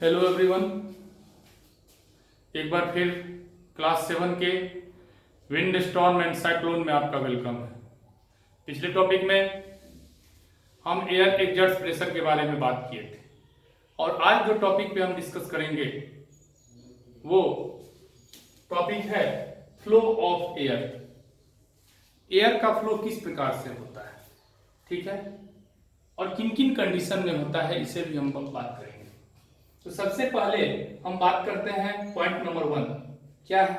Hello everyone, एक बार फिर class 7 के विंड स्टॉर्म एंड साइक्लोन में आपका वेलकम है। पिछले टॉपिक में हम एयर एग्जॉस्ट प्रेशर के बारे में बात किए थे और आज जो टॉपिक पे हम डिस्कस करेंगे वो टॉपिक है फ्लो ऑफ एयर। एयर का फ्लो किस प्रकार से होता है, ठीक है, और किन किन कंडीशन में होता है, इसे भी हम बात करेंगे। तो सबसे पहले हम बात करते हैं पॉइंट नंबर 1, क्या है?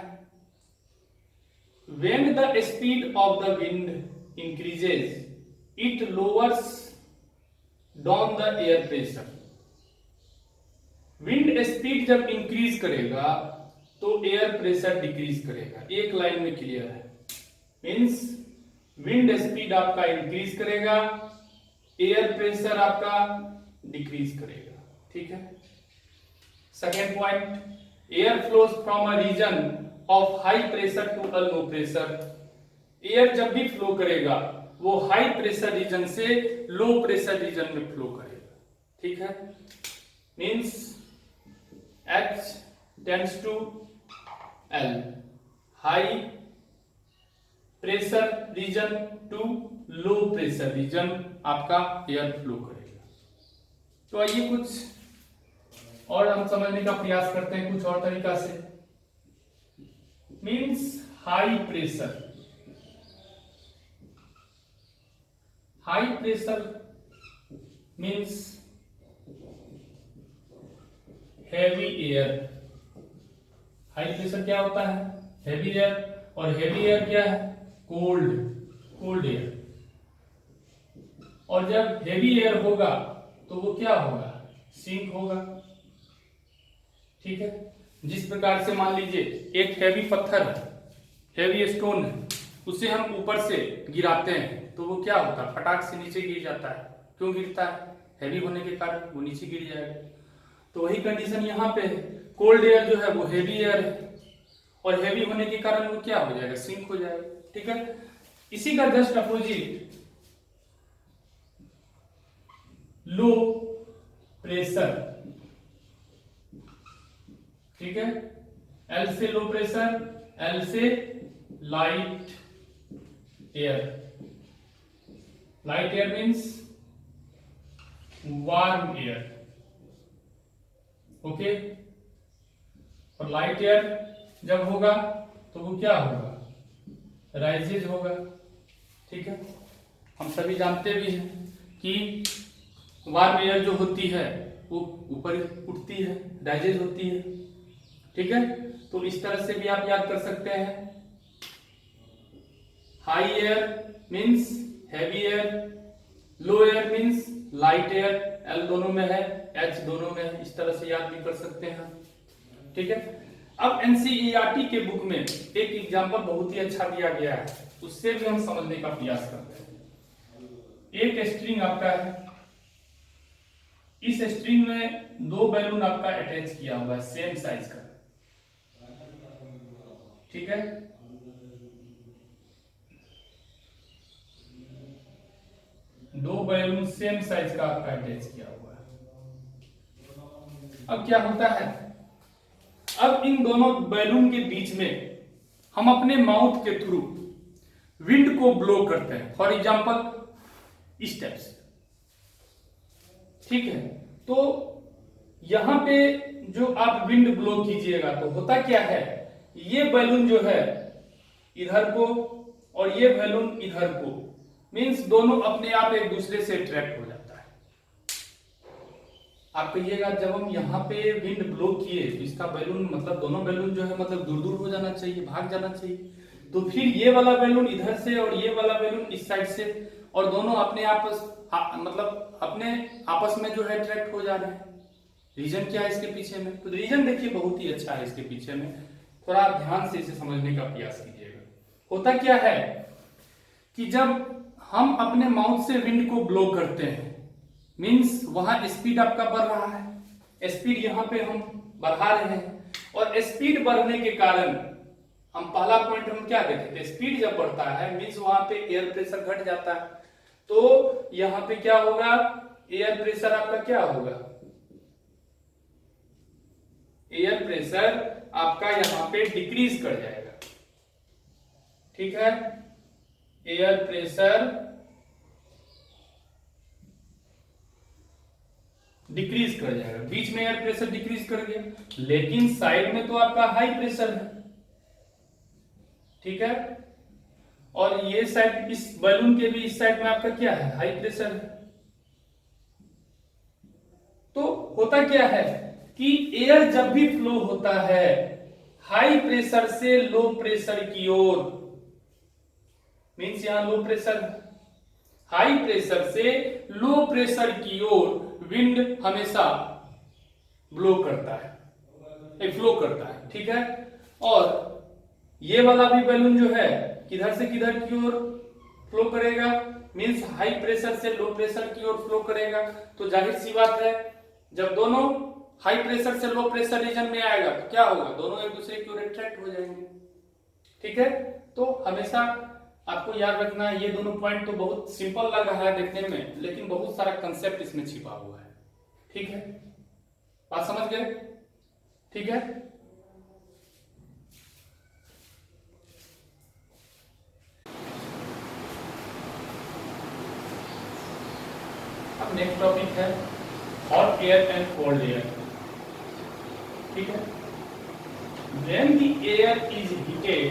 When the speed of the wind increases, it lowers down the air pressure. Wind speed जब इंक्रीज करेगा तो एयर प्रेशर डिक्रीज करेगा। एक लाइन में क्लियर है, मीन्स विंड स्पीड आपका इंक्रीज करेगा, एयर प्रेशर आपका डिक्रीज करेगा, ठीक है। Second point, air flows from a region of high pressure to a low pressure. Air जब भी फ्लो करेगा वो हाई प्रेशर रीजन से लो प्रेशर रीजन में फ्लो करेगा, ठीक है। Means H tends to L, high pressure region to low pressure region आपका एयर फ्लो करेगा। तो आइए कुछ और हम समझने का प्रयास करते हैं कुछ और तरीका से। Means high pressure means heavy air. High pressure क्या होता है? Heavy air. और हैवी एयर क्या है? Cold air. और जब हैवी एयर होगा तो वो क्या होगा? सिंक होगा, ठीक है। जिस प्रकार से मान लीजिए एक हैवी पत्थर है, हैवी स्टोन है, उसे हम ऊपर से गिराते हैं तो वो क्या होता है? फटाक से नीचे गिर जाता है। क्यों गिरता है? हैवी होने के कारण वो नीचे गिर जाएगा। तो वही कंडीशन यहाँ पे है। कोल्ड एयर जो है वो हैवी एयर है और हैवी होने के कारण वो क्या हो जाएगा? सिंक हो जाएगा, ठीक है। इसी का जस्ट अपोजिट लो प्रेशर, ठीक है। L से लो प्रेशर, L से light air. Light air means warm air, okay. और लाइट एयर जब होगा तो वो क्या होगा? राइजेज होगा, ठीक है। हम सभी जानते भी हैं कि वार्म एयर जो होती है वो ऊपर उठती है, राइजेज होती है, ठीक है। तो इस तरह से भी आप याद कर सकते हैं। High air means heavy air, low air means light air, L दोनों में है, H दोनों में है। इस तरह से याद भी कर सकते हैं, ठीक है। अब एनसीईआरटी के बुक में एक एग्जांपल बहुत ही अच्छा दिया गया है, उससे भी हम समझने का प्रयास करते हैं। एक स्ट्रिंग आपका है, इस स्ट्रिंग में दो बैलून आपका अटैच किया हुआ है सेम साइज का, ठीक है। दो बैलून सेम साइज का आपका अटैच किया हुआ है। अब क्या होता है? अब इन दोनों बैलून के बीच में हम अपने माउथ के थ्रू विंड को ब्लो करते हैं, फॉर एग्जांपल इस टाइप से, ठीक है। तो यहां पे जो आप विंड ब्लो कीजिएगा तो होता क्या है? ये बैलून जो है इधर को और ये बैलून इधर को, मींस दोनों अपने आप एक दूसरे से अट्रैक्ट हो जाता है। आप कहिएगा जब हम यहाँ पे विंड ब्लो किए तो इसका बैलून मतलब दोनों बैलून जो है मतलब दूर दूर हो जाना चाहिए, भाग जाना चाहिए। तो फिर ये वाला बैलून इधर से और ये वाला बैलून इस साइड से, और दोनों अपने आपस मतलब अपने आपस में जो है अट्रैक्ट हो जा रहे हैं। रीजन क्या है इसके पीछे में? तो रीजन देखिए बहुत ही अच्छा है इसके पीछे में, थोड़ा आप ध्यान से इसे समझने का प्रयास कीजिएगा। होता क्या है कि जब हम अपने माउथ से विंड को ब्लो करते हैं, मींस वहां स्पीड आपका बढ़ रहा है, स्पीड यहां पे हम बढ़ा रहे हैं, और स्पीड बढ़ने के कारण हम पहला पॉइंट हम क्या देखे थे? स्पीड जब बढ़ता है मींस वहां पे एयर प्रेशर घट जाता है। तो यहां पे क्या होगा? एयर प्रेशर आपका क्या होगा? एयर प्रेशर आपका यहां पे डिक्रीज कर जाएगा, ठीक है। एयर प्रेशर डिक्रीज कर जाएगा, बीच में एयर प्रेशर डिक्रीज कर गया, लेकिन साइड में तो आपका हाई प्रेशर है, ठीक है। और ये साइड, इस बैलून के भी इस साइड में आपका क्या है, हाई प्रेशर है। तो होता क्या है कि एयर जब भी फ्लो होता है हाई प्रेशर से लो प्रेशर की ओर, मींस यहां लो प्रेशर, हाई प्रेशर से लो प्रेशर की ओर विंड हमेशा ब्लो करता है, फ्लो करता है, ठीक है। और ये वाला भी बैलून जो है किधर से किधर की ओर फ्लो करेगा, मींस हाई प्रेशर से लो प्रेशर की ओर फ्लो करेगा। तो जाहिर सी बात है जब दोनों हाई प्रेशर से लो प्रेशर रीजन में आएगा तो क्या होगा, दोनों एक दूसरे की ओर अट्रैक्ट हो जाएंगे, ठीक है। तो हमेशा आपको याद रखना है, ये दोनों पॉइंट तो बहुत सिंपल लग रहा है देखने में, लेकिन बहुत सारा कंसेप्ट इसमें छिपा हुआ है, ठीक है। बात समझ गए, ठीक है। अब नेक्स्ट टॉपिक है hot air and cold air, ठीक है। When the air is heated,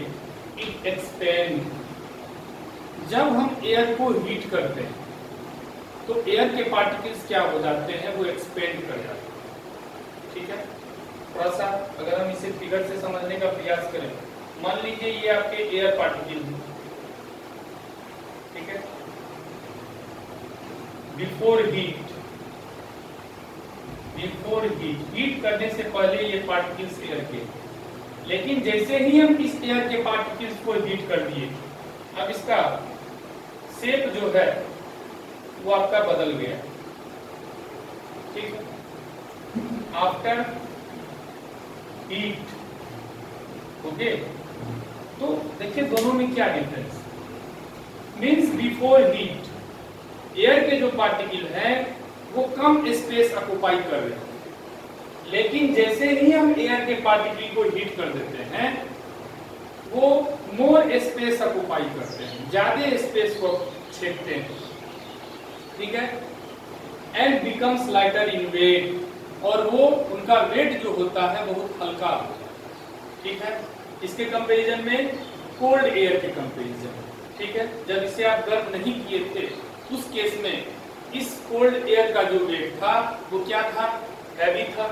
it expands. जब हम एयर को हीट करते हैं तो एयर के पार्टिकल्स क्या हो जाते हैं, वो एक्सपेंड कर जाते हैं, ठीक है। थोड़ा सा अगर हम इसे फिगर से समझने का प्रयास करें, मान लीजिए ये आपके एयर पार्टिकल है, ठीक है। बिफोर हीट करने से पहले ये पार्टिकल्स एयर के, लेकिन जैसे ही हम इस एयर के पार्टिकल्स को हीट कर दिए, अब इसका शेप जो है वो आपका बदल गया, ठीक है। After heat, okay. तो देखिए दोनों में क्या difference, means before heat air के जो पार्टिकल हैं वो कम स्पेस ऑक्युपाई कर रहे हैं, लेकिन जैसे ही हम एयर के पार्टिकल को हीट कर देते हैं वो मोर स्पेस ऑक्युपाई करते हैं, ज्यादा स्पेस को छेदते हैं, ठीक है। And becomes lighter in weight, और वो उनका वेट जो होता है बहुत हल्का होता है, ठीक है। इसके कंपैरिजन में कोल्ड एयर के कंपैरिजन, ठीक है। जब इसे आप गर्म नहीं किए थे उस केस में इस कोल्ड एयर का जो वेट था वो क्या था, हैवी था।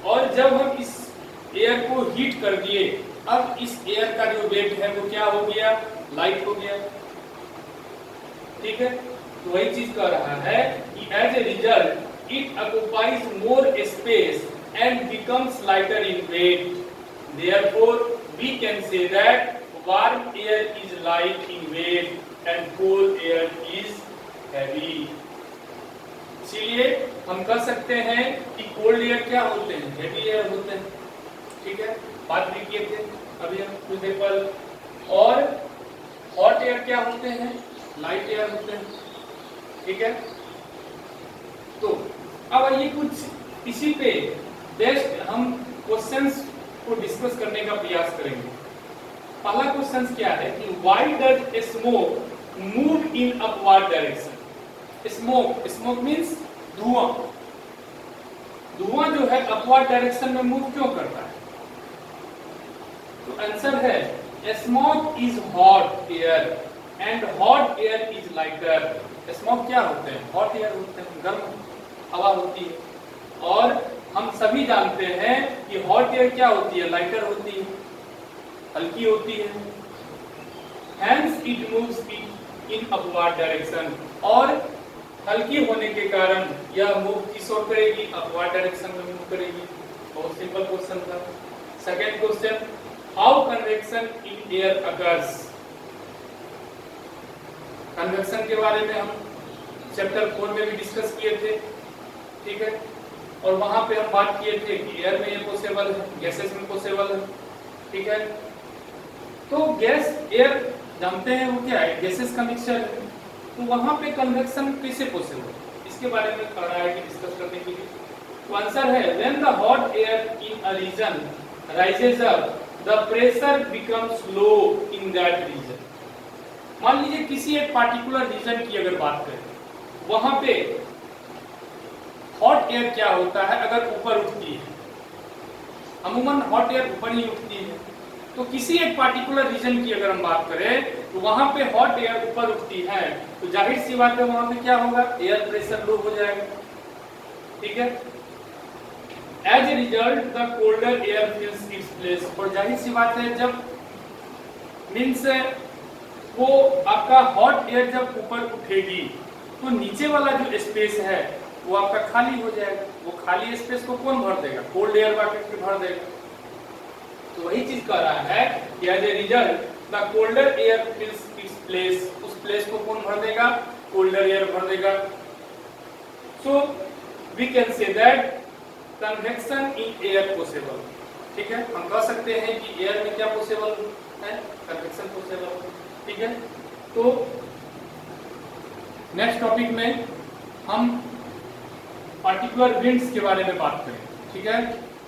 और जब हम इस एयर को हीट कर दिए, अब इस एयर का जो वेट है वो क्या हो गया, लाइट हो गया, ठीक है। तो वही चीज कह रहा है कि as a result it occupies more space and becomes lighter in weight, therefore we can say that warm air is light in weight and cold air is heavy. इसीलिए हम कह सकते हैं कि कोल्ड एयर क्या होते हैं, हैवी एयर होते हैं, ठीक है। बात भी किए थे अभी हम कुछ देर पहले। और हॉट एयर क्या होते हैं, लाइट एयर होते हैं, ठीक है। तो अब ये कुछ इसी पे बेस्ट हम क्वेश्चंस को डिस्कस करने का प्रयास करेंगे। पहला क्वेश्चन क्या है कि why does smoke move in upward direction. Smoke means धुआं, धुआं जो है अपवर्ड डायरेक्शन में मूव क्यों करता है। तो आंसर है smoke is hot air and hot air is lighter. Smoke क्या होते हैं, हॉट एयर होते हैं, गर्म हवा होती है। और हम सभी जानते हैं कि हॉट एयर क्या होती है, लाइटर होती है, हल्की होती है। Hence it moves in upward direction। और हल्की होने के कारण यह मूव किस ओर करेगी, अपवर्ड डायरेक्शन में मूव करेगी। बहुत सिंपल क्वेश्चन था। Second question, how convection in air occurs. Convection के बारे में हम चैप्टर 4 में भी डिस्कस किए थे, ठीक है। और वहां पे हम बात किए थे कि एयर में ये पॉसिबल है, गैसेस में पॉसिबल है, ठीक है। तो गैस एयर जानते हैं वो क्या है, गैसेस का मिक्सचर है। तो वहां पे कन्वेक्शन कैसे पॉसिबल है, इसके बारे में कह रहा है कि डिस्कस करने के लिए। तो आंसर है when the hot air in a region rises up the pressure becomes low in that region. मान लीजिए किसी एक पार्टिकुलर रीजन की अगर बात करें, वहां पे हॉट एयर क्या होता है अगर ऊपर उठती है, अमूमन हॉट एयर ऊपर ही उठती है, तो किसी एक पार्टिकुलर रीजन की अगर हम बात करें तो वहां पे हॉट एयर ऊपर उठती है, तो जाहिर सी बात है वहां पे क्या होगा, एयर प्रेशर लो हो जाएगा, ठीक है। As a result the colder air fills its place, और जाहिर सी बात है जब मीन्स वो आपका हॉट एयर जब ऊपर उठेगी तो नीचे वाला जो स्पेस है वो आपका खाली हो जाएगा। वो खाली स्पेस को कौन भर देगा, कोल्ड एयर के भर देगा। तो वही चीज कह रहा है कि as a result the colder air fills its place, उस प्लेस को कौन भर देगा, कोल्डर एयर भर देगा। So we can say that convection in air possible, ठीक है, हम कह सकते हैं कि एयर में क्या पॉसिबल है, कन्वेक्शन पॉसिबल, ठीक है। तो नेक्स्ट टॉपिक में हम पार्टिकुलर विंड्स के बारे में बात करें, ठीक है।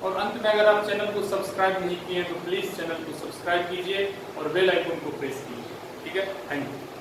और अंत में अगर आप चैनल को सब्सक्राइब नहीं किए तो प्लीज चैनल को सब्सक्राइब कीजिए और बेल आइकन को प्रेस कीजिए, ठीक है। Thank you.